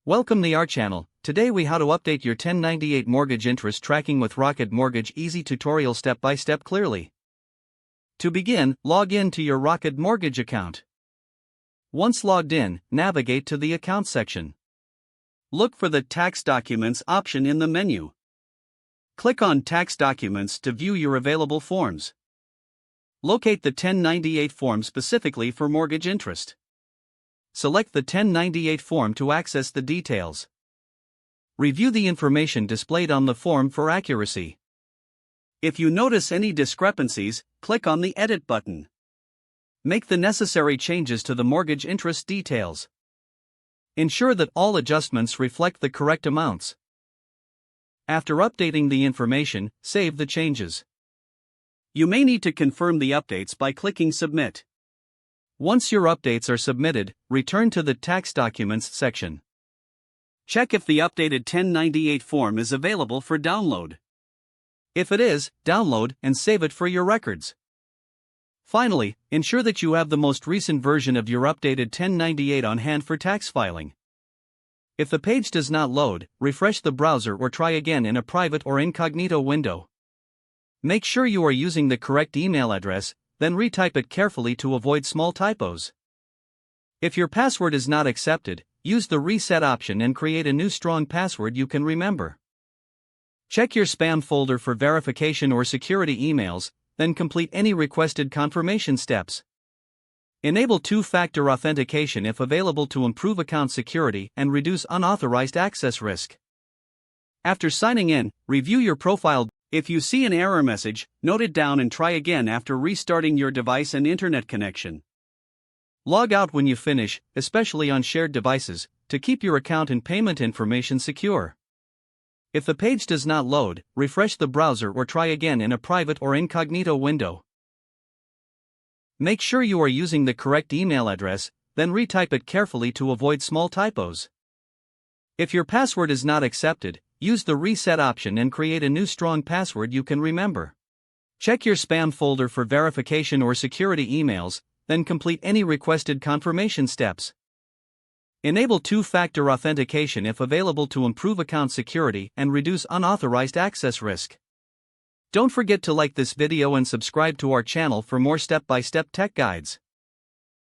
Welcome to our channel. Today we how to update your 1098 mortgage interest tracking with Rocket Mortgage easy tutorial step by step clearly. To begin, log in to your Rocket Mortgage account. Once logged in, navigate to the account section. Look for the Tax Documents option in the menu. Click on Tax Documents to view your available forms. Locate the 1098 form specifically for mortgage interest. Select the 1098 form to access the details. Review the information displayed on the form for accuracy. If you notice any discrepancies, click on the Edit button. Make the necessary changes to the mortgage interest details. Ensure that all adjustments reflect the correct amounts. After updating the information, save the changes. You may need to confirm the updates by clicking Submit. Once your updates are submitted, return to the Tax Documents section. Check if the updated 1098 form is available for download. If it is, download and save it for your records. Finally, ensure that you have the most recent version of your updated 1098 on hand for tax filing. If the page does not load, refresh the browser or try again in a private or incognito window. Make sure you are using the correct email address, then retype it carefully to avoid small typos. If your password is not accepted, use the reset option and create a new strong password you can remember. Check your spam folder for verification or security emails, then complete any requested confirmation steps. Enable two-factor authentication if available to improve account security and reduce unauthorized access risk. After signing in, review your profile. If you see an error message, note it down and try again after restarting your device and internet connection. Log out when you finish, especially on shared devices, to keep your account and payment information secure. If the page does not load, refresh the browser or try again in a private or incognito window. Make sure you are using the correct email address, then retype it carefully to avoid small typos. If your password is not accepted, use the reset option and create a new strong password you can remember. Check your spam folder for verification or security emails, then complete any requested confirmation steps. Enable two-factor authentication if available to improve account security and reduce unauthorized access risk. Don't forget to like this video and subscribe to our channel for more step-by-step tech guides.